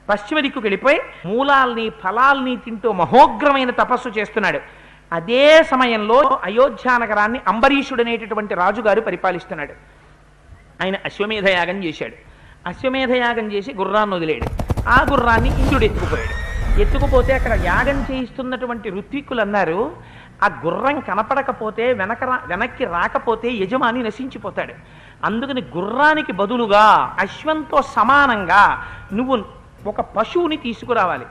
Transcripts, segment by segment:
పశ్చిమ దిక్కుకు వెళ్ళిపోయి మూలాల్ని ఫలాల్ని తింటూ మహోగ్రమైన తపస్సు చేస్తున్నాడు. అదే సమయంలో అయోధ్యానగరాన్ని అంబరీషుడు అనేటటువంటి రాజుగారు పరిపాలిస్తున్నాడు. ఆయన అశ్వమేధయాగం చేశాడు. అశ్వమేధయాగం చేసి గుర్రాన్ని వదిలేడు. ఆ గుర్రాన్ని ఇంద్రుడు ఎత్తుకుపోయాడు. ఎత్తుకుపోతే అక్కడ యాగం చేయిస్తున్నటువంటి ఋత్విక్కులు అన్నారు, ఆ గుర్రం కనపడకపోతే వెనక్కి రాకపోతే యజమాని నశించిపోతాడు. అందుకని గుర్రానికి బదులుగా అశ్వంతో సమానంగా నువ్వు ఒక పశువుని తీసుకురావాలి.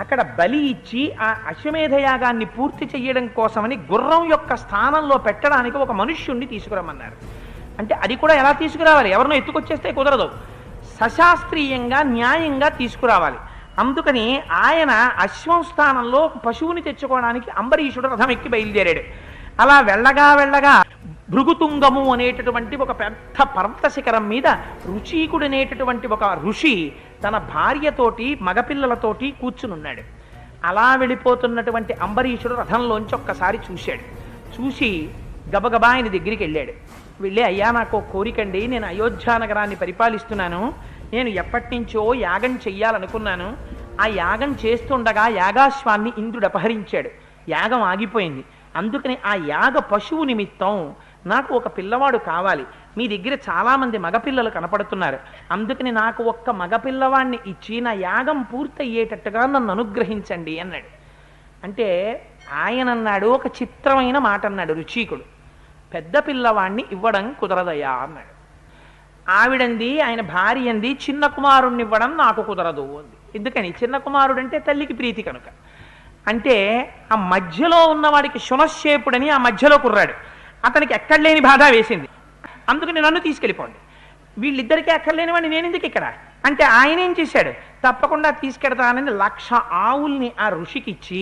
అక్కడ బలి ఇచ్చి ఆ అశ్వమేధయాగాన్ని పూర్తి చేయడం కోసమని గుర్రం యొక్క స్థానంలో పెట్టడానికి ఒక మనుష్యుణ్ణి తీసుకురమ్మన్నారు. అంటే అది కూడా ఎలా తీసుకురావాలి? ఎవరినో ఎత్తుకొచ్చేస్తే కుదరదు, సశాస్త్రీయంగా న్యాయంగా తీసుకురావాలి. అందుకని ఆయన అశ్వం స్థానంలో పశువుని తెచ్చుకోవడానికి అంబరీషుడు రథం ఎక్కి బయలుదేరాడు. అలా వెళ్ళగా వెళ్ళగా భృగుతుంగము అనేటటువంటి ఒక పెద్ద పర్వత శిఖరం మీద రుచీకుడు అనేటటువంటి ఒక ఋషి తన భార్యతోటి మగపిల్లలతోటి కూర్చునున్నాడు. అలా వెళ్ళిపోతున్నటువంటి అంబరీషుడు రథంలోంచి ఒక్కసారి చూశాడు. చూసి గబగబా ఆయన దగ్గరికి వెళ్ళాడు. వెళ్ళి, అయ్యా నాకు కోరికండి, నేను అయోధ్యానగరాన్ని పరిపాలిస్తున్నాను, నేను ఎప్పటి నుంచో యాగం చెయ్యాలనుకున్నాను. ఆ యాగం చేస్తుండగా యాగాశ్వాన్ని ఇంద్రుడు అపహరించాడు. యాగం ఆగిపోయింది. అందుకని ఆ యాగ పశువు నిమిత్తం నాకు ఒక పిల్లవాడు కావాలి. మీ దగ్గర చాలామంది మగపిల్లలు కనపడుతున్నారు. అందుకని నాకు ఒక్క మగపిల్లవాడిని ఇచ్చి నా యాగం పూర్తయ్యేటట్టుగా నన్ను అనుగ్రహించండి అన్నాడు. అంటే ఆయన అన్నాడు, ఒక చిత్రమైన మాట అన్నాడు రుచీకుడు, పెద్ద పిల్లవాడిని ఇవ్వడం కుదరదయా అన్నాడు. ఆవిడంది, ఆయన భార్య అంది, చిన్న కుమారుణ్ణి ఇవ్వడం నాకు కుదరదు అంది. ఎందుకని? చిన్న కుమారుడు అంటే తల్లికి ప్రీతి కనుక. అంటే ఆ మధ్యలో ఉన్నవాడికి శునశ్శేపుడని ఆ మధ్యలో కుర్రాడు, అతనికి ఎక్కడలేని బాధ వేసింది. అందుకని నన్ను తీసుకెళ్ళిపోండి, వీళ్ళిద్దరికీ ఎక్కడలేని వాడిని నేను ఎందుకు ఇక్కడ అంటే ఆయన ఏం చేశాడు, తప్పకుండా తీసుకెడతానని 1,00,000 ఆవుల్ని ఆ ఋషికి ఇచ్చి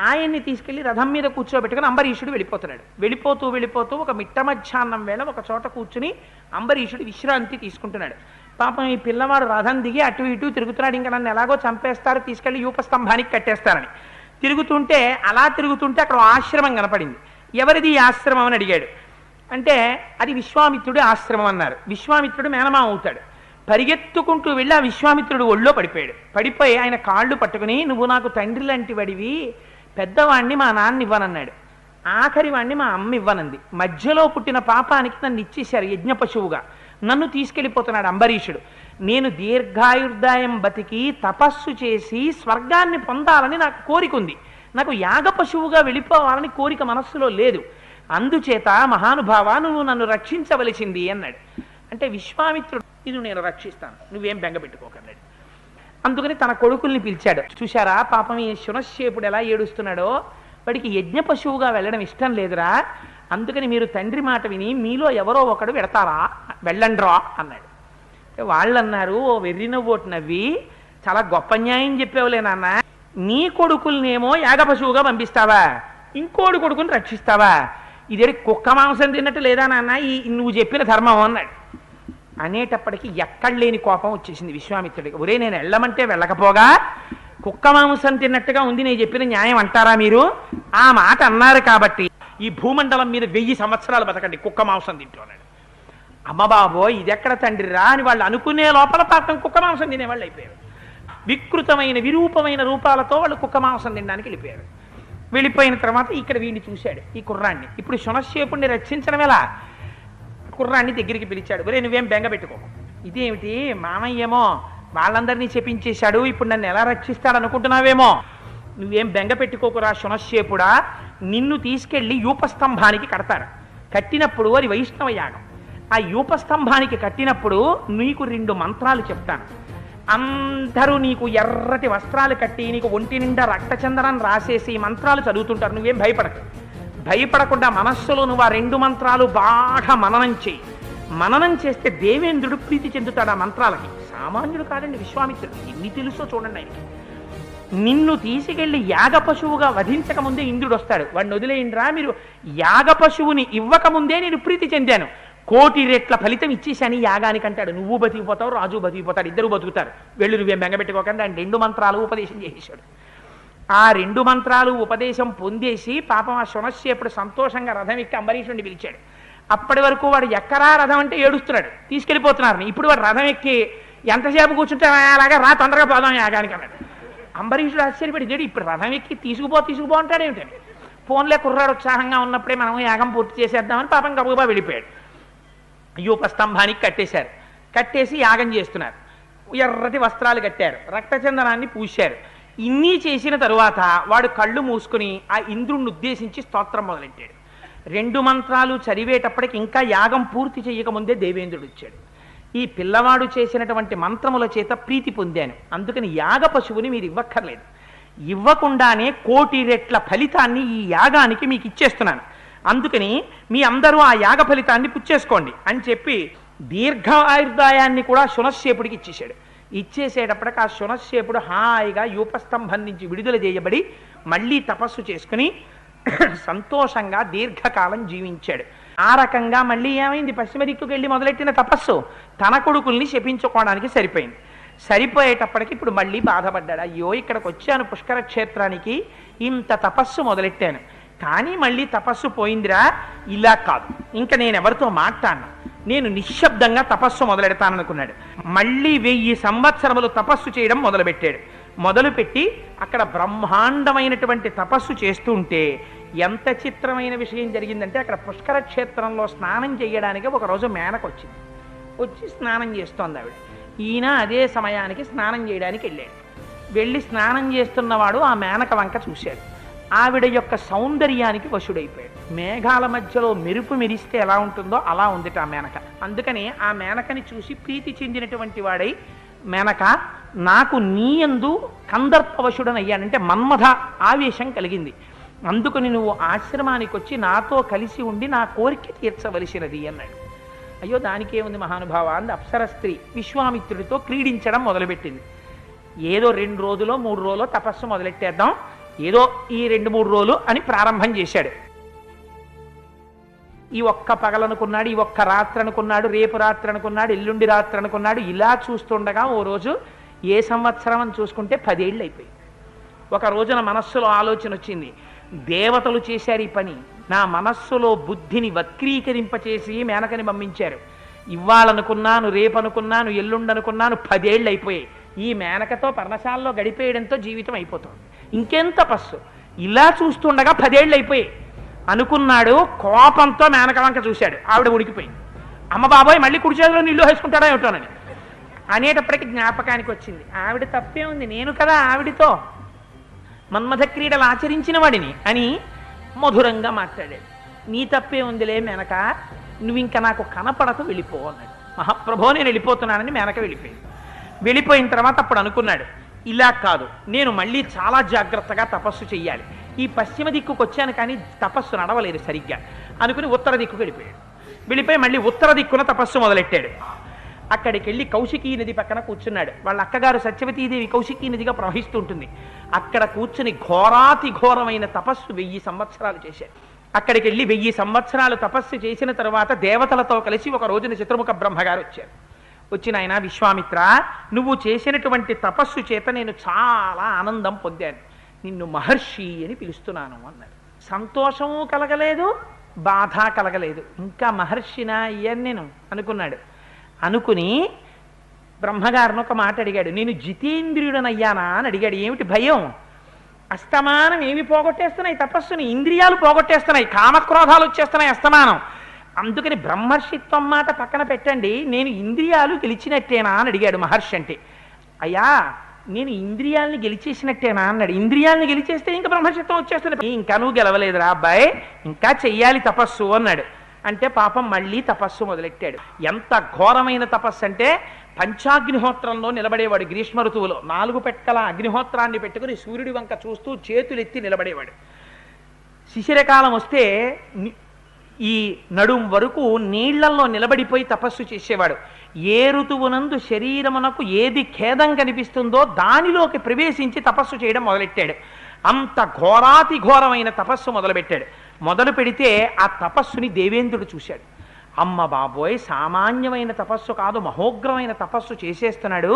ఆయన్ని తీసుకెళ్లి రథం మీద కూర్చోబెట్టుకుని అంబరీషుడు వెళ్ళిపోతున్నాడు. వెళ్ళిపోతూ వెళ్ళిపోతూ ఒక మిట్ట మధ్యాహ్నం వేళ ఒక చోట కూర్చుని అంబరీషుడు విశ్రాంతి తీసుకుంటున్నాడు. పాపం ఈ పిల్లవాడు రథం దిగి అటు ఇటు తిరుగుతున్నాడు. ఇంకా నన్ను ఎలాగో చంపేస్తారు, తీసుకెళ్లి యూపస్తంభానికి కట్టేస్తారని తిరుగుతుంటే, అలా తిరుగుతుంటే అక్కడ ఆశ్రమం కనపడింది. ఎవరిది ఈ ఆశ్రమం అని అడిగాడు. అంటే అది విశ్వామిత్రుడి ఆశ్రమం అన్నారు. విశ్వామిత్రుడు మేనమామ అవుతాడు. పరిగెత్తుకుంటూ వెళ్ళి ఆ విశ్వామిత్రుడు ఒళ్ళో పడిపోయాడు. పడిపోయి ఆయన కాళ్ళు పట్టుకుని, నువ్వు నాకు తండ్రి లాంటి వాడివి, పెద్దవాణ్ణి మా నాన్న ఇవ్వనన్నాడు, ఆఖరి వాణ్ణి మా అమ్మ ఇవ్వనంది, మధ్యలో పుట్టిన పాపానికి నన్ను ఇచ్చేశారు యజ్ఞ పశువుగా, నన్ను తీసుకెళ్ళిపోతున్నాడు అంబరీషుడు. నేను దీర్ఘాయుర్దాయం బతికి తపస్సు చేసి స్వర్గాన్ని పొందాలని నాకు కోరిక ఉంది, నాకు యాగ పశువుగా వెళ్ళిపోవాలని కోరిక మనస్సులో లేదు. అందుచేత మహానుభావ నువ్వు నన్ను రక్షించవలసింది అన్నాడు. అంటే విశ్వామిత్రుడు, ఇది నేను రక్షిస్తాను, నువ్వేం బెంగపెట్టుకోకన్నాడు. అందుకని తన కొడుకుల్ని పిలిచాడు. చూశారా పాపం ఈ శునశ్శేపుడు ఎలా ఏడుస్తున్నాడో, వాడికి యజ్ఞ పశువుగా వెళ్ళడం ఇష్టం లేదురా, అందుకని మీరు తండ్రి మాట విని మీలో ఎవరో ఒకడు వెడతారా, వెళ్ళండ్రా అన్నాడు. వాళ్ళు అన్నారు, ఓ వెర్రి నవ్వోటి నవ్వి, చాలా గొప్ప న్యాయం చెప్పేవలే నాన్న, నీ కొడుకుల్నేమో యాగ పశువుగా పంపిస్తావా, ఇంకోడు కొడుకుని రక్షిస్తావా, ఇదేడి కుక్క మాంసం తిన్నట్టు లేదా నాన్న ఈ నువ్వు చెప్పిన ధర్మం అన్నాడు. అనేటప్పటికీ ఎక్కడ లేని కోపం వచ్చేసింది విశ్వామిత్రుడికి. ఒరే, నేను వెళ్ళమంటే వెళ్ళకపోగా కుక్క మాంసం తిన్నట్టుగా ఉంది, నేను చెప్పిన న్యాయం అంటారా మీరు? ఆ మాట అన్నారు కాబట్టి ఈ భూమండలం మీద 1000 సంవత్సరాలు బతకండి కుక్క మాంసం తింటూ అన్నాడు. అమ్మ బాబో, ఇది ఎక్కడ తండ్రిరా అని వాళ్ళు అనుకునే లోపల పాపం కుక్క మాంసం తినేవాళ్ళు అయిపోయారు. వికృతమైన విరూపమైన రూపాలతో వాళ్ళు కుక్క మాంసం తినడానికి వెళ్ళిపోయారు. వెళ్ళిపోయిన తర్వాత ఇక్కడ వీడిని చూశాడు, ఈ కుర్రాన్ని. ఇప్పుడు శునశ్శేపుణ్ణి రక్షించడం ఎలా? కుర్రాన్ని దగ్గరికి పిలిచాడు. ఒరే, నువ్వేం బెంగ పెట్టుకోకు, ఇదేమిటి మామయ్యేమో వాళ్ళందరినీ చెప్పించేశాడు, ఇప్పుడు నన్ను ఎలా రక్షిస్తాడు అనుకుంటున్నావేమో, నువ్వేం బెంగ పెట్టుకోకురా శునశ్శేపుడా, నిన్ను తీసుకెళ్లి యూపస్తంభానికి కడతారు. కట్టినప్పుడు అది వైష్ణవ యాగం. ఆ యూపస్తంభానికి కట్టినప్పుడు నీకు 2 మంత్రాలు చెప్తాను. అందరూ నీకు ఎర్రటి వస్త్రాలు కట్టి నీకు ఒంటి నిండా రక్తచందనం రాసేసి మంత్రాలు చదువుతుంటారు. నువ్వేం భయపడకుండా మనస్సులో నువ్వు ఆ 2 మంత్రాలు బాగా మననం చేయి. మననం చేస్తే దేవేంద్రుడు ప్రీతి చెందుతాడు ఆ మంత్రాలకి. సామాన్యుడు కాదండి విశ్వామిత్రుడు, ఎన్ని తెలుసో చూడండి ఆయనకి. నిన్ను తీసుకెళ్లి యాగ పశువుగా వధించక ముందే ఇంద్రుడు వస్తాడు. వాడిని వదిలేయండిరా, మీరు యాగ పశువుని ఇవ్వకముందే నేను ప్రీతి చెందాను, 1,000,000 రెట్ల ఫలితం ఇచ్చేసాను ఈ యాగానికి అంటాడు. నువ్వు బతికిపోతావు, రాజు బతికిపోతాడు, ఇద్దరు బతుకుతారు, వెళ్ళు నువ్వేం బెంగపెట్టుకోకండి. ఆయన 2 మంత్రాలు ఉపదేశం చేసేశాడు. ఆ 2 మంత్రాలు ఉపదేశం పొందేసి పాపం ఆ శునశ్శేపుడు సంతోషంగా రథం ఎక్కి అంబరీషుడిని పిలిచాడు. అప్పటి వరకు వాడు ఎక్కరా రథం అంటే ఏడుస్తున్నాడు, తీసుకెళ్ళిపోతున్నారు. ఇప్పుడు వాడు రథం ఎక్కి ఎంతసేపు కూర్చుంటే అలాగా రా తొందరగా పోదాం యాగానికి అన్నాడు. అంబరీషుడు ఆశ్చర్యపడి ఇదేంటి ఇప్పుడు రథం ఎక్కి తీసుకుపో అంటాడు ఏమిటండి. ఫోన్లే కుర్రాడు ఉత్సాహంగా ఉన్నప్పుడే మనం యాగం పూర్తి చేసేద్దామని పాపం గబగబా వెళ్ళిపోయాడు. యూపస్తంభానికి కట్టేశారు. కట్టేసి యాగం చేస్తున్నారు. ఎర్రటి వస్త్రాలు కట్టారు, రక్తచందనాన్ని పూశారు. ఇన్ని చేసిన తరువాత వాడు కళ్ళు మూసుకుని ఆ ఇంద్రుణ్ణి ఉద్దేశించి స్తోత్రం మొదలెట్టాడు. 2 మంత్రాలు చదివేటప్పటికి ఇంకా యాగం పూర్తి చేయకముందే దేవేంద్రుడు వచ్చాడు. ఈ పిల్లవాడు చేసినటువంటి మంత్రముల చేత ప్రీతి పొందాను, అందుకని యాగ పశువుని మీరు ఇవ్వక్కర్లేదు, ఇవ్వకుండానే 1,000,000 రెట్ల ఫలితాన్ని ఈ యాగానికి మీకు ఇచ్చేస్తున్నాను, అందుకని మీ అందరూ ఆ యాగ ఫలితాన్ని పుచ్చేసుకోండి అని చెప్పి దీర్ఘాయుర్దాయాన్ని కూడా శునశ్శేపుడికి ఇచ్చేశాడు. ఇచ్చేసేటప్పటికి ఆ శునశ్శేపుడు హాయిగా యూపస్తంభం నుంచి విడుదల చేయబడి మళ్ళీ తపస్సు చేసుకుని సంతోషంగా దీర్ఘకాలం జీవించాడు. ఆ రకంగా మళ్ళీ ఏమైంది, పశ్చిమ దిక్కుకు వెళ్ళి మొదలెట్టిన తపస్సు తన కొడుకుల్ని శపించుకోవడానికి సరిపోయింది. సరిపోయేటప్పటికి ఇప్పుడు మళ్ళీ బాధపడ్డాడు. అయ్యో ఇక్కడికి వచ్చాను పుష్కర క్షేత్రానికి, ఇంత తపస్సు మొదలెట్టాను, కానీ మళ్ళీ తపస్సు పోయిందిరా, ఇలా కాదు ఇంకా నేను ఎవరితో మాట్లాడను, నేను నిశ్శబ్దంగా తపస్సు మొదలెడతాననుకున్నాడు. మళ్ళీ 1000 సంవత్సరములు తపస్సు చేయడం మొదలుపెట్టాడు. మొదలుపెట్టి అక్కడ బ్రహ్మాండమైనటువంటి తపస్సు చేస్తూ ఉంటే ఎంత చిత్రమైన విషయం జరిగిందంటే, అక్కడ పుష్కర క్షేత్రంలో స్నానం చేయడానికి ఒకరోజు మేనక వచ్చింది. వచ్చి స్నానం చేస్తోంది ఆవిడ. ఈయన అదే సమయానికి స్నానం చేయడానికి వెళ్ళాడు. వెళ్ళి స్నానం చేస్తున్నవాడు ఆ మేనక వంక చూశాడు. ఆవిడ యొక్క సౌందర్యానికి వశుడైపోయాడు. మేఘాల మధ్యలో మెరుపు మెరిస్తే ఎలా ఉంటుందో అలా ఉందిట ఆ మేనక. అందుకని ఆ మేనకని చూసి ప్రీతి చెందినటువంటి వాడై, మేనక నాకు నీయందు కందర్పవశుడనయ్యానంటే మన్మథ ఆవేశం కలిగింది, అందుకని నువ్వు ఆశ్రమానికి వచ్చి నాతో కలిసి ఉండి నా కోరిక తీర్చవలసినది అన్నాడు. అయ్యో దానికేముంది మహానుభావ అంది అప్సర స్త్రీ. విశ్వామిత్రుడితో క్రీడించడం మొదలుపెట్టింది. ఏదో 2 రోజులో 3 రోజులో తపస్సు మొదలెట్టేద్దాం, ఏదో ఈ 2-3 రోజులు అని ప్రారంభం చేశాడు. ఈ ఒక్క పగలనుకున్నాడు, ఈ ఒక్క రాత్రి అనుకున్నాడు, రేపు రాత్రి అనుకున్నాడు, ఎల్లుండి రాత్రి అనుకున్నాడు. ఇలా చూస్తుండగా ఓ రోజు ఏ సంవత్సరం అని చూసుకుంటే 10 ఏళ్ళు అయిపోయింది. ఒక రోజున మనస్సులో ఆలోచన వచ్చింది, దేవతలు చేశారు ఈ పని, నా మనస్సులో బుద్ధిని వక్రీకరింపచేసి మేనకని పంపించారు. ఇవ్వాలనుకున్నాను, రేపు అనుకున్నాను, ఎల్లుండి అనుకున్నాను, 10 ఏళ్ళు అయిపోయాయి. ఈ మేనకతో పర్ణశాలలో గడిపేయడంతో జీవితం అయిపోతుంది, ఇంకేం తపస్సు. ఇలా చూస్తుండగా 10 ఏళ్ళు అయిపోయాయి అనుకున్నాడు. కోపంతో మేనక వంక చూశాడు. ఆవిడ ఉడికిపోయింది. అమ్మ బాబోయ్ మళ్ళీ కుడి చేతిలో నీళ్ళు వేసుకుంటాడా ఏమిటోనని అనేటప్పటికి జ్ఞాపకానికి వచ్చింది, ఆవిడ తప్పే ఉంది, నేను కదా ఆవిడితో మన్మథ క్రీడలు ఆచరించిన వాడిని అని మధురంగా మాట్లాడాడు. నీ తప్పే ఉందిలే మేనక, నువ్వు ఇంకా నాకు కనపడక వెళ్ళిపో అన్నాడు. మహాప్రభో నేను వెళ్ళిపోతున్నానని మేనక వెళ్ళిపోయింది. వెళ్ళిపోయిన తర్వాత అప్పుడు అనుకున్నాడు, ఇలా కాదు, నేను మళ్ళీ చాలా జాగ్రత్తగా తపస్సు చెయ్యాలి. ఈ పశ్చిమ దిక్కుకు వచ్చాను కానీ తపస్సు నడవలేదు సరిగ్గా అనుకుని ఉత్తర దిక్కుకు వెళ్ళిపోయాడు. వెళ్ళిపోయి మళ్ళీ ఉత్తర దిక్కున తపస్సు మొదలెట్టాడు. అక్కడికి వెళ్ళి కౌశికీ నది పక్కన కూర్చున్నాడు. వాళ్ళ అక్కగారు సత్యవతీదేవి కౌశికీ నదిగా ప్రవహిస్తూ ఉంటుంది. అక్కడ కూర్చుని ఘోరాతి ఘోరమైన తపస్సు 1000 సంవత్సరాలు చేశాడు. అక్కడికి వెళ్ళి 1000 సంవత్సరాలు తపస్సు చేసిన తరువాత దేవతలతో కలిసి ఒక రోజున చతుర్ముఖ బ్రహ్మగారు వచ్చారు. వచ్చిన ఆయన, విశ్వామిత్ర నువ్వు చేసినటువంటి తపస్సు చేత నేను చాలా ఆనందం పొందాను, నిన్ను మహర్షి అని పిలుస్తున్నాను అన్నాడు. సంతోషము కలగలేదు, బాధ కలగలేదు. ఇంకా మహర్షినా అయ్యాను నేను అనుకున్నాడు. అనుకుని బ్రహ్మగారిని ఒక మాట అడిగాడు, నేను జితేంద్రియుడనయ్యానా అని అడిగాడు. ఏమిటి భయం? అస్తమానం ఏమి పోగొట్టేస్తున్నాయి తపస్సుని, ఇంద్రియాలు పోగొట్టేస్తున్నాయి, కామక్రోధాలు వచ్చేస్తున్నాయి అస్తమానం. అందుకని బ్రహ్మర్షిత్వం మాట పక్కన పెట్టండి, నేను ఇంద్రియాలు గెలిచినట్టేనా అని అడిగాడు మహర్షి. అంటే అయ్యా నేను ఇంద్రియాలని గెలిచేసినట్టేనా అన్నాడు. ఇంద్రియాలని గెలిచేస్తే ఇంకా బ్రహ్మర్షిత్వం వచ్చేస్తుంది. ఇంకా నువ్వు గెలవలేదురా అబ్బాయి, ఇంకా చెయ్యాలి తపస్సు అన్నాడు. అంటే పాపం మళ్ళీ తపస్సు మొదలెట్టాడు. ఎంత ఘోరమైన తపస్సు అంటే, పంచాగ్నిహోత్రంలో నిలబడేవాడు. గ్రీష్మ ఋతువులో 4 పెట్టల అగ్నిహోత్రాన్ని పెట్టుకుని సూర్యుడి వంక చూస్తూ చేతులెత్తి నిలబడేవాడు. శిశిరకాలం వస్తే ఈ నడుం వరకు నీళ్లల్లో నిలబడిపోయి తపస్సు చేసేవాడు. ఏ ఋతువునందు శరీరమునకు ఏది ఖేదం కనిపిస్తుందో దానిలోకి ప్రవేశించి తపస్సు చేయడం మొదలెట్టాడు. అంత ఘోరాతి ఘోరమైన తపస్సు మొదలుపెట్టాడు. మొదలు పెడితే ఆ తపస్సుని దేవేంద్రుడు చూశాడు. అమ్మ బాబోయ్ సామాన్యమైన తపస్సు కాదు, మహోగ్రమైన తపస్సు చేసేస్తున్నాడు,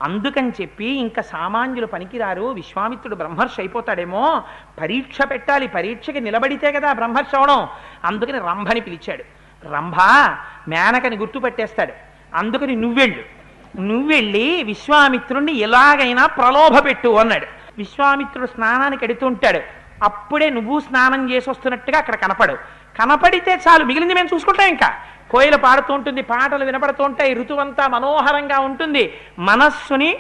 అందుకని చెప్పి ఇంకా సామాన్యులు పనికిరారు, విశ్వామిత్రుడు బ్రహ్మర్షి అయిపోతాడేమో, పరీక్ష పెట్టాలి, పరీక్షకి నిలబడితే కదా బ్రహ్మర్షి అవడం. అందుకని రంభని పిలిచాడు. రంభ మేనకని గుర్తుపెట్టేస్తాడు, అందుకని నువ్వెళ్ళు, నువ్వు వెళ్ళి విశ్వామిత్రుణ్ణి ఎలాగైనా ప్రలోభ పెట్టు అన్నాడు. విశ్వామిత్రుడు స్నానానికి ఎడుతుంటాడు. అప్పుడే నువ్వు స్నానం చేసి వస్తున్నట్టుగా అక్కడ కనపడితే చాలు, మిగిలింది మేము చూసుకుంటాం. ఇంకా కోయిల పాడుతూ ఉంటుంది, పాటలు వినపడుతూ ఉంటాయి, ఋతువంతా మనోహరంగా ఉంటుంది. మనస్సుని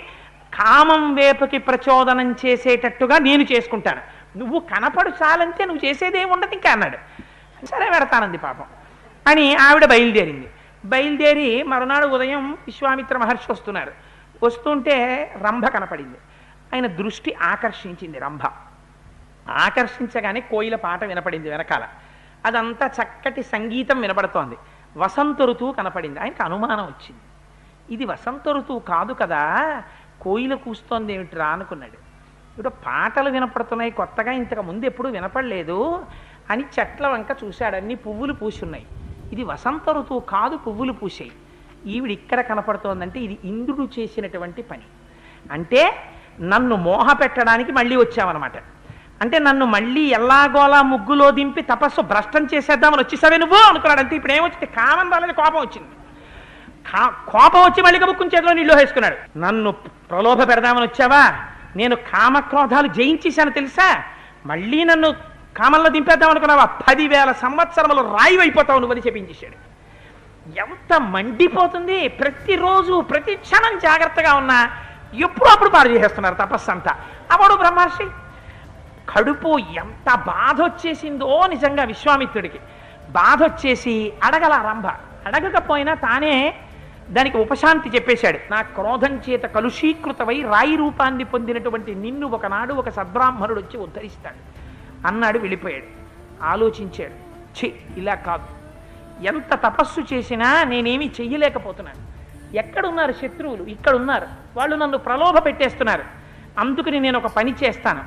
కామం వేపుకి ప్రచోదనం చేసేటట్టుగా నేను చేసుకుంటాను, నువ్వు కనపడు చాలంటే నువ్వు చేసేదేమి ఉండదు ఇంకా అన్నాడు. సరే పెడతానంది పాపం అని ఆవిడ బయలుదేరి మరునాడు ఉదయం విశ్వామిత్ర మహర్షి వస్తున్నారు. వస్తుంటే రంభ కనపడింది. ఆయన దృష్టి ఆకర్షించింది రంభ. ఆకర్షించగానే కోయిల పాట వినపడింది వెనకాల. అదంతా చక్కటి సంగీతం వినపడుతోంది. వసంత ఋతువు కనపడింది. ఆయనకు అనుమానం వచ్చింది, ఇది వసంత ఋతువు కాదు కదా, కోయిల కూస్తోంది ఏమిట్రా అనుకున్నాడు. ఇప్పుడు పాటలు వినపడుతున్నాయి కొత్తగా, ఇంతకు ముందు ఎప్పుడు వినపడలేదు అని చెట్ల వంక చూశాడు. అన్ని పువ్వులు పూసున్నాయి. ఇది వసంత ఋతువు కాదు, పువ్వులు పూసాయి. ఈవిడ ఇక్కడ కనపడుతోందంటే ఇది ఇంద్రుడు చేసినటువంటి పని. అంటే నన్ను మోహ పెట్టడానికి మళ్ళీ వచ్చావన్నమాట. అంటే నన్ను మళ్ళీ ఎల్లాగోలా ముగ్గులో దింపి తపస్సు భ్రష్టం చేసేద్దామని వచ్చేసావే నువ్వు అనుకున్నాడు. అంతే. ఇప్పుడు ఏమొచ్చింది, కామం రాలేదు, కోపం వచ్చింది. కోపం వచ్చి మళ్ళీ కబుక్కుని చేతిలో నీళ్ళు వేసుకున్నాడు. నన్ను ప్రలోభ పెడదామని వచ్చావా, నేను కామక్రోధాలు జయించేశాను తెలుసా, మళ్ళీ నన్ను కామంలో దింపేద్దాం అనుకున్నావా, 10,000 సంవత్సరములు రాయి అయిపోతావు నువ్వని చెప్పించేశాడు. ఎంత మండిపోతుంది. ప్రతిరోజు ప్రతి క్షణం జాగ్రత్తగా ఉన్నా ఎప్పుడు అప్పుడు పాడు చేసేస్తున్నారు తపస్సు అంతా. అప్పుడు బ్రహ్మర్షి కడుపు ఎంత బాధ వచ్చేసిందో నిజంగా విశ్వామిత్రుడికి. బాధ వచ్చేసి అడగల రంభ. అడగకపోయినా తానే దానికి ఉపశాంతి చెప్పేశాడు. నా క్రోధం చేత కలుషీకృతమై రాయి రూపాన్ని పొందినటువంటి నిన్ను ఒకనాడు ఒక సద్బ్రాహ్మణుడు వచ్చి ఉద్ధరిస్తాడు అన్నాడు. వెళ్ళిపోయాడు. ఆలోచించాడు, ఛీ ఇలా కాదు, ఎంత తపస్సు చేసినా నేనేమీ చెయ్యలేకపోతున్నాను. ఎక్కడున్నారు శత్రువులు, ఇక్కడ ఉన్నారు, వాళ్ళు నన్ను ప్రలోభ పెట్టేస్తున్నారు. అందుకని నేను ఒక పని చేస్తాను.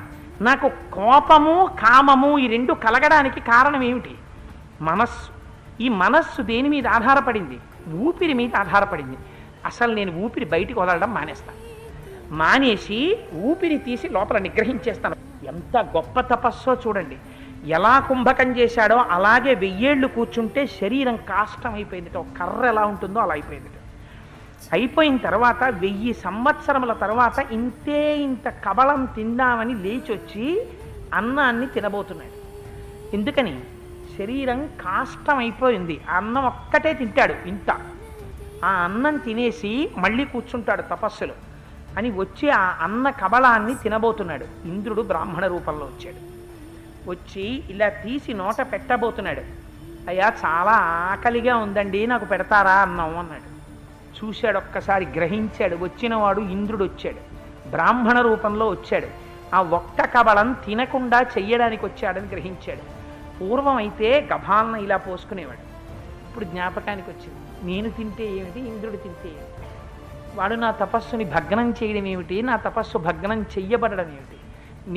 నాకు కోపము కామము ఈ రెండు కలగడానికి కారణం ఏమిటి, మనస్సు. ఈ మనస్సు దేని మీద ఆధారపడింది, ఊపిరి మీద ఆధారపడింది. అసలు నేను ఊపిరి బయటికి వదలడం మానేస్తాను. మానేసి ఊపిరి తీసి లోపల నిగ్రహించేస్తాను. ఎంత గొప్ప తపస్సో చూడండి. ఎలా కుంభకం చేశాడో అలాగే 1000 ఏళ్ళు కూర్చుంటే శరీరం కాష్టం అయిపోయింది. ఒక కర్ర ఎలా ఉంటుందో అలా అయిపోయింది. అయిపోయిన తర్వాత 1000 సంవత్సరముల తర్వాత ఇంత కబళం తిందామని లేచొచ్చి అన్నాన్ని తినబోతున్నాడు. ఎందుకని, శరీరం కాష్టం అయిపోయింది. అన్నం ఒక్కటే తింటాడు ఇంత. ఆ అన్నం తినేసి మళ్ళీ కూర్చుంటాడు తపస్సులో అని వచ్చి ఆ అన్న కబళాన్ని తినబోతున్నాడు. ఇంద్రుడు బ్రాహ్మణ రూపంలో వచ్చాడు. వచ్చి ఇలా తీసి నోట పెట్టబోతున్నాడు. అయ్యా చాలా ఆకలిగా ఉందండి, నాకు పెడతారా అన్నం అన్నాడు. చూశాడు, ఒక్కసారి గ్రహించాడు. వచ్చినవాడు ఇంద్రుడు వచ్చాడు, బ్రాహ్మణ రూపంలో వచ్చాడు. ఆ ఒక్క కబళం తినకుండా చెయ్యడానికి వచ్చాడని గ్రహించాడు. పూర్వం అయితే గభాలన ఇలా పోసుకునేవాడు. ఇప్పుడు జ్ఞాపకానికి వచ్చింది, నేను తింటే ఏమిటి, ఇంద్రుడు తింటే ఏమిటి, వాడు నా తపస్సుని భగ్నం చేయడం ఏమిటి, నా తపస్సు భగ్నం చెయ్యబడడం ఏమిటి.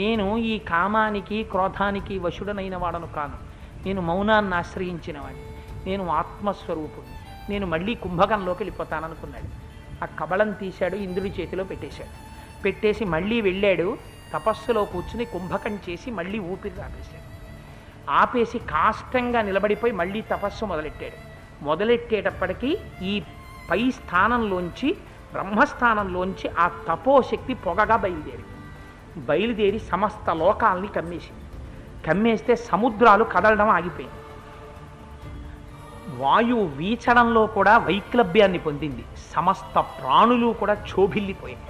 నేను ఈ కామానికి క్రోధానికి వశుడనైన వాడను కాను. నేను మౌనాన్ని ఆశ్రయించిన వాడిని, నేను ఆత్మస్వరూపుడు, నేను మళ్ళీ కుంభకంలోకి వెళ్ళిపోతాననుకున్నాడు. ఆ కబళం తీశాడు, ఇంద్రుడి చేతిలో పెట్టేశాడు. పెట్టేసి మళ్ళీ వెళ్ళాడు. తపస్సులో కూర్చుని కుంభకం చేసి మళ్ళీ ఊపిరి ఆపేశాడు. ఆపేసి కాష్టంగా నిలబడిపోయి మళ్ళీ తపస్సు మొదలెట్టేటప్పటికీ ఈ పై స్థానంలోంచి, బ్రహ్మస్థానంలోంచి ఆ తపోశక్తి పొగగా బయలుదేరి సమస్త లోకాల్ని కమ్మేసింది. కమ్మేస్తే సముద్రాలు కదలడం ఆగిపోయింది. వాయువు వీచడంలో కూడా వైక్లభ్యాన్ని పొందింది. సమస్త ప్రాణులు కూడా క్షోభిల్లిపోయాయి.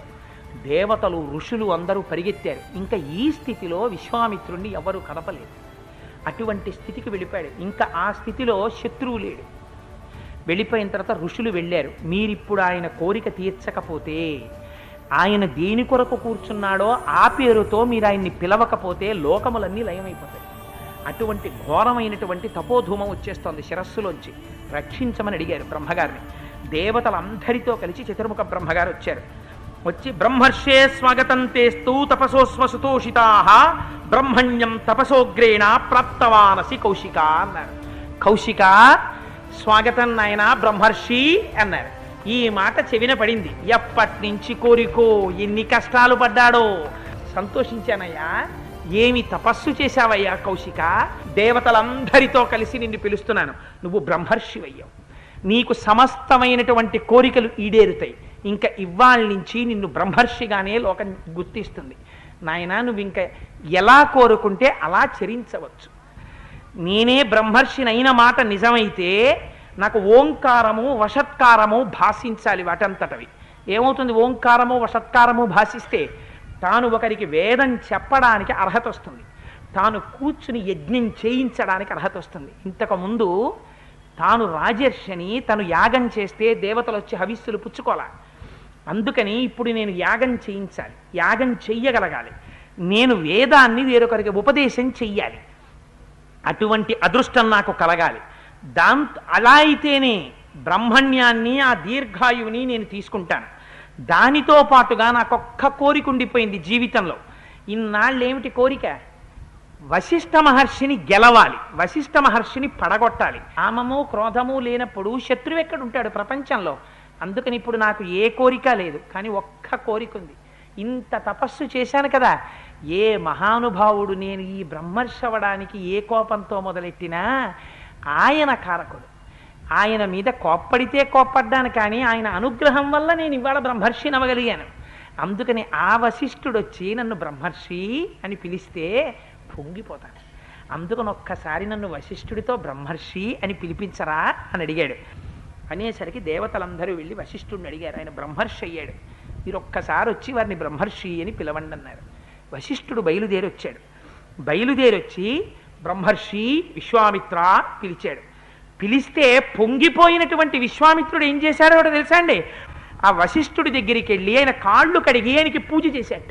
దేవతలు ఋషులు అందరూ పరిగెత్తారు. ఇంకా ఈ స్థితిలో విశ్వామిత్రుణ్ణి ఎవరు కదపలేదు. అటువంటి స్థితికి వెళ్ళిపోయాడు. ఇంకా ఆ స్థితిలో శత్రువు లేడు. వెళ్ళిపోయిన తర్వాత ఋషులు వెళ్ళారు. మీరిప్పుడు ఆయన కోరిక తీర్చకపోతే, ఆయన దేని కొరకు కూర్చున్నాడో ఆ పేరుతో మీరు ఆయన్ని పిలవకపోతే లోకములన్నీ లయమైపోతాయి. అటువంటి ఘోరమైనటువంటి తపోధూమం వచ్చేస్తోంది శిరస్సులోంచి, రక్షించమని అడిగారు బ్రహ్మగారిని. దేవతలందరితో కలిసి చతుర్ముఖ బ్రహ్మగారు వచ్చారు. వచ్చి బ్రహ్మర్షే స్వాగతం తేస్తూ తపసోస్మ సుతోషితా బ్రహ్మణ్యం తపసోగ్రేణ ప్రాప్తవానసి కౌశిక అన్నారు. కౌశిక స్వాగతం నాయన బ్రహ్మర్షి అన్నారు. ఈ మాట చెవిన పడింది. ఎప్పటి నుంచి కోరికో, ఎన్ని కష్టాలు పడ్డాడో. సంతోషించానయ్యా, ఏమి తపస్సు చేశావయ్యా కౌశిక, దేవతలందరితో కలిసి నిన్ను పిలుస్తున్నాను, నువ్వు బ్రహ్మర్షి అయ్యావు, నీకు సమస్తమైనటువంటి కోరికలు ఈడేరుతాయి. ఇంకా ఇవాళ నుంచి నిన్ను బ్రహ్మర్షిగానే లోకం గుర్తిస్తుంది. నాయనా నువ్వు ఇంకా ఎలా కోరుకుంటే అలా చరించవచ్చు. నేనే బ్రహ్మర్షినైన మాట నిజమైతే నాకు ఓంకారము వషత్కారము భాషించాలి వాటంతటవి. ఏమవుతుంది? ఓంకారము వషత్కారము భాషిస్తే తాను ఒకరికి వేదం చెప్పడానికి అర్హత వస్తుంది, తాను కూర్చుని యజ్ఞం చేయించడానికి అర్హత వస్తుంది. ఇంతకుముందు తాను రాజర్షిని, తను యాగం చేస్తే దేవతలు వచ్చి హవిస్సులు పుచ్చుకోవాలి. అందుకని ఇప్పుడు నేను యాగం చేయించాలి, యాగం చెయ్యగలగాలి, నేను వేదాన్ని వేరొకరికి ఉపదేశం చెయ్యాలి, అటువంటి అదృష్టం నాకు కలగాలి. అలా అయితేనే బ్రహ్మణ్యాన్ని ఆ దీర్ఘాయువుని నేను తీసుకుంటాను. దానితో పాటుగా నాకొక్క కోరిక ఉండిపోయింది జీవితంలో. ఇన్నాళ్ళు ఏమిటి కోరిక? వశిష్ఠ మహర్షిని గెలవాలి, వశిష్ఠ మహర్షిని పడగొట్టాలి. కామము క్రోధము లేనప్పుడు శత్రువు ఎక్కడుంటాడు ప్రపంచంలో? అందుకని ఇప్పుడు నాకు ఏ కోరిక లేదు, కానీ ఒక్క కోరిక ఉంది. ఇంత తపస్సు చేశాను కదా, ఏ మహానుభావుడు నేను ఈ బ్రహ్మర్షి అవ్వడానికి ఏ కోపంతో మొదలెట్టినా ఆయన కారకుడు. ఆయన మీద కోప్పడితే కోప్పడ్డాను, కానీ ఆయన అనుగ్రహం వల్ల నేను ఇవాళ బ్రహ్మర్షిని అవ్వగలిగాను. అందుకని ఆ వశిష్ఠుడు వచ్చి నన్ను బ్రహ్మర్షి అని పిలిస్తే పొంగిపోతాను. అందుకని ఒక్కసారి నన్ను వశిష్ఠుడితో బ్రహ్మర్షి అని పిలిపించరా అని అడిగాడు. అనేసరికి దేవతలందరూ వెళ్ళి వశిష్ఠుడిని అడిగారు. ఆయన బ్రహ్మర్షి అయ్యాడు. మీరు ఒక్కసారి వచ్చి వారిని బ్రహ్మర్షి అని పిలవండి అన్నారు. వశిష్ఠుడు బయలుదేరి వచ్చాడు. బయలుదేరి వచ్చి బ్రహ్మర్షి విశ్వామిత్ర పిలిచాడు. పిలిస్తే పొంగిపోయినటువంటి విశ్వామిత్రుడు ఏం చేశాడో తెలుసా అండి? ఆ వశిష్ఠుడి దగ్గరికి వెళ్ళి ఆయన కాళ్ళు కడిగి ఆయనకి పూజ చేశాట.